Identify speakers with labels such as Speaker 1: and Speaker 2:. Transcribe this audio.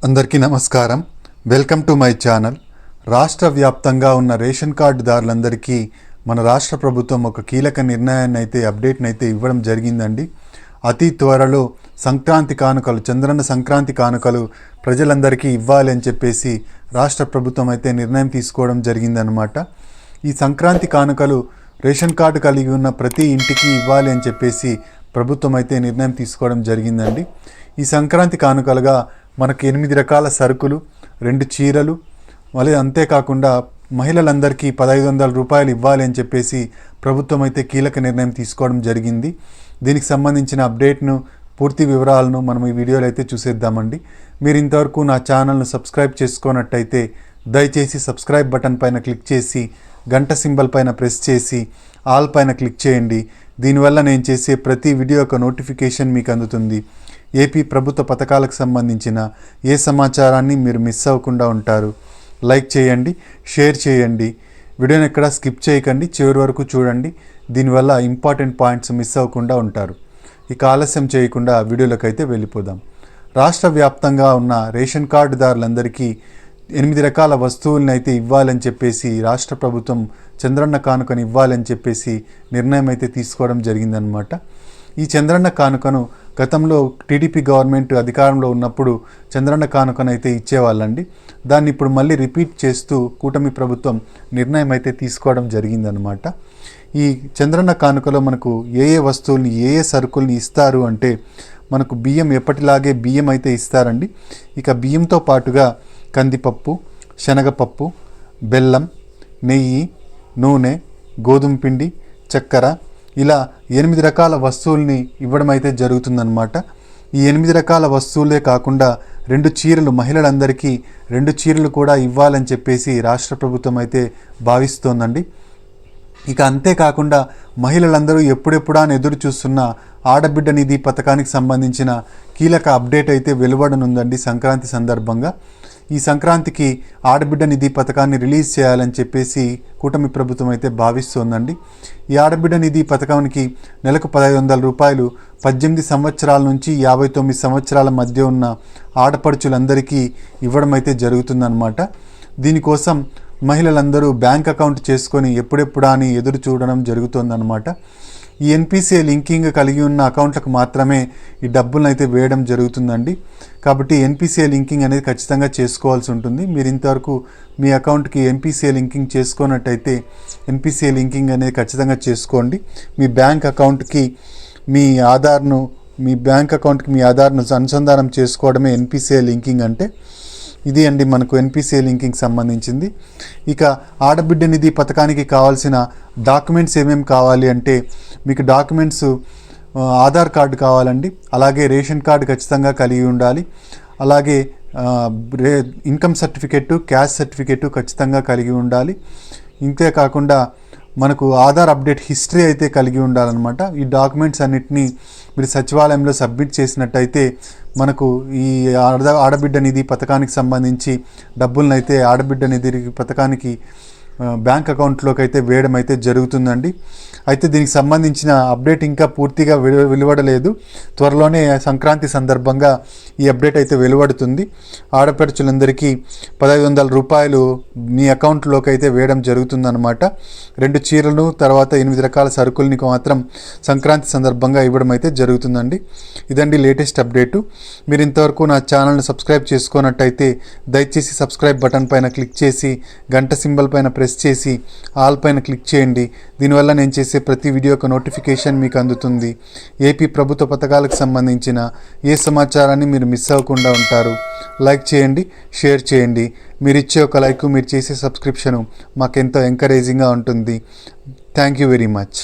Speaker 1: అందరికీ నమస్కారం. Welcome to my channel. రాష్ట్ర వ్యాప్తంగా ఉన్న రేషన్ కార్డుదారులందరికీ మన రాష్ట్ర ప్రభుత్వం ఒక కీలక నిర్ణయాన్ని అప్డేట్ని ఇవ్వడం జరిగిందండి. అతి త్వరలో సంక్రాంతి కానుకలు, చంద్రన్న సంక్రాంతి కానుకలు ప్రజలందరికీ ఇవ్వాలి అని చెప్పేసి రాష్ట్ర ప్రభుత్వం నిర్ణయం తీసుకోవడం జరిగిందనమాట. ఈ సంక్రాంతి కానుకలు రేషన్ కార్డు కలిగి ఉన్న ప్రతి ఇంటికి ఇవ్వాలి అని చెప్పేసి ప్రభుత్వం నిర్ణయం తీసుకోవడం జరిగిందండి. ఈ సంక్రాంతి కానుకలుగా మనకి 8 రకాల సరుకులు, 2 చీరలు, మళ్ళీ అంతేకాకుండా మహిళలందరికీ 1500 రూపాయలు ఇవ్వాలి అని చెప్పేసి ప్రభుత్వం కీలక నిర్ణయం తీసుకోవడం జరిగింది. దీనికి సంబంధించిన అప్డేట్ను, పూర్తి వివరాలను మనం ఈ వీడియోలో చూసేద్దామండి. మీరు ఇంతవరకు నా ఛానల్ను సబ్స్క్రైబ్ చేసుకున్నట్టయితే దయచేసి సబ్స్క్రైబ్ బటన్ పైన క్లిక్ చేసి గంట సింబల్ పైన ప్రెస్ చేసి ఆల్ పైన క్లిక్ చేయండి. దీనివల్ల నేను చేసే ప్రతి వీడియో యొక్క నోటిఫికేషన్ మీకు అందుతుంది. ఏపీ ప్రభుత్వ పథకాలకు సంబంధించిన ఏ సమాచారాన్ని మీరు మిస్ అవ్వకుండా ఉంటారు. లైక్ చేయండి, షేర్ చేయండి, వీడియోని ఎక్కడ స్కిప్ చేయకండి, చివరి వరకు చూడండి. దీనివల్ల ఇంపార్టెంట్ పాయింట్స్ మిస్ అవ్వకుండా ఉంటారు. ఇక ఆలస్యం చేయకుండా వీడియోలోకి వెళ్ళిపోదాం. రాష్ట్ర వ్యాప్తంగా ఉన్న రేషన్ కార్డుదారులందరికీ 8 రకాల వస్తువులను ఇవ్వాలని చెప్పేసి రాష్ట్ర ప్రభుత్వం చంద్రన్న కానుకను ఇవ్వాలని చెప్పేసి నిర్ణయం తీసుకోవడం జరిగిందనమాట. ఈ చంద్రన్న కానుకను గతంలో టీడీపీ గవర్నమెంట్ అధికారంలో ఉన్నప్పుడు చంద్రన్న కానుకను ఇచ్చేవాళ్ళండి. దాన్ని ఇప్పుడు మళ్ళీ రిపీట్ చేస్తూ కూటమి ప్రభుత్వం నిర్ణయం తీసుకోవడం జరిగిందనమాట. ఈ చంద్రన్న కానుకలో మనకు ఏ వస్తువుల్ని, ఏ సరుకుల్ని ఇస్తారు అంటే మనకు బియ్యం, ఎప్పటిలాగే బియ్యం ఇస్తారండి. ఇక బియ్యంతో పాటుగా కందిపప్పు, శనగపప్పు, బెల్లం, నెయ్యి, నూనె, గోధుమ పిండి, చక్కెర, ఇలా 8 రకాల వస్తువుల్ని ఇవ్వడం జరుగుతుందన్నమాట. ఈ 8 రకాల వస్తువులే కాకుండా 2 చీరలు, మహిళలందరికీ 2 చీరలు కూడా ఇవ్వాలని చెప్పేసి రాష్ట్ర ప్రభుత్వం భావిస్తోందండి. ఇక అంతేకాకుండా మహిళలందరూ ఎప్పుడెప్పుడా అని ఎదురు చూస్తున్న ఆడబిడ్డ నిధి పథకానికి సంబంధించిన కీలక అప్డేట్ వెలువడనుందండి సంక్రాంతి సందర్భంగా. ఈ సంక్రాంతికి ఆడబిడ్డ నిధి పథకాన్ని రిలీజ్ చేయాలని చెప్పేసి కూటమి ప్రభుత్వం భావిస్తోందండి. ఈ ఆడబిడ్డ నిధి పథకానికి నెలకు 1500 రూపాయలు 18 సంవత్సరాల నుంచి 59 సంవత్సరాల మధ్య ఉన్న ఆడపడుచులందరికీ ఇవ్వడం జరుగుతుందన్నమాట. దీనికోసం మహిళలందరూ బ్యాంక్ అకౌంట్ చేసుకొని ఎప్పుడెప్పుడా అని ఎదురు చూడడం జరుగుతుందన్నమాట. ఈ ఎన్పిసిఐ లింకింగ్ కలిగి ఉన్న అకౌంట్లకు మాత్రమే ఈ డబ్బులను వేయడం జరుగుతుందండి. కాబట్టి ఎన్పిసిఐ లింకింగ్ అనేది ఖచ్చితంగా చేసుకోవాల్సి ఉంటుంది. మీరు ఇంతవరకు మీ అకౌంట్కి ఎన్పిసిఐ లింకింగ్ చేసుకున్నట్టయితే ఎన్పిసిఐ లింకింగ్ అనేది ఖచ్చితంగా చేసుకోండి. మీ బ్యాంక్ అకౌంట్కి మీ ఆధార్ను అనుసంధానం చేసుకోవడమే ఎన్పిసిఐ లింకింగ్ అంటే. ఇది అండి మనకు ఎన్పిసిఐ లింకింగ్ సంబంధించింది. ఇక ఆడబిడ్డ నిధి పథకానికి కావాల్సిన డాక్యుమెంట్స్ ఏమేమి కావాలి అంటే మీకు డాక్యుమెంట్స్ ఆధార్ కార్డు కావాలండి, అలాగే రేషన్ కార్డు ఖచ్చితంగా కలిగి ఉండాలి, అలాగే ఇన్కమ్ సర్టిఫికెట్టు, క్యాస్ట్ సర్టిఫికెట్టు ఖచ్చితంగా కలిగి ఉండాలి. ఇంతే కాకుండా మనకు ఆధార్ అప్డేట్ హిస్టరీ కలిగి ఉండాలన్నమాట. ఈ డాక్యుమెంట్స్ అన్నిటినీ మీరు సచివాలయంలో సబ్మిట్ చేసినట్టయితే మనకు ఈ ఆడబిడ్డ నిధి పథకానికి సంబంధించి డబ్బులను ఆడబిడ్డ నిధి పథకానికి బ్యాంక్ అకౌంట్లోకి వేయడం జరుగుతుందండి. దీనికి సంబంధించిన అప్డేట్ ఇంకా పూర్తిగా వెలువడలేదు. త్వరలోనే సంక్రాంతి సందర్భంగా ఈ అప్డేట్ వెలువడుతుంది. ఆడపడుచులందరికీ 1500 రూపాయలు మీ అకౌంట్లోకి వేయడం జరుగుతుందన్నమాట. 2 చీరలు, తర్వాత 8 రకాల సరుకుల్ని మాత్రం సంక్రాంతి సందర్భంగా ఇవ్వడం జరుగుతుందండి. ఇదండి లేటెస్ట్ అప్డేటు. మీరు ఇంతవరకు నా ఛానల్ని సబ్స్క్రైబ్ చేసుకున్నట్టయితే దయచేసి సబ్స్క్రైబ్ బటన్ పైన క్లిక్ చేసి గంట సింబల్ పైన ప్రెస్ చేసి ఆల్ పైన క్లిక్ చేయండి. దీనివల్ల నేను చేసే ప్రతి వీడియో యొక్క నోటిఫికేషన్ మీకు అందుతుంది. ఏపీ ప్రభుత్వ పథకాలకు సంబంధించిన ఏ సమాచారాన్ని మీరు మిస్ అవ్వకుండా ఉంటారు. లైక్ చేయండి, షేర్ చేయండి. మీరు ఇచ్చే ఒక లైక్, మీరు చేసే సబ్స్క్రిప్షను మాకెంతో ఎంకరేజింగ్గా ఉంటుంది. Thank you very much.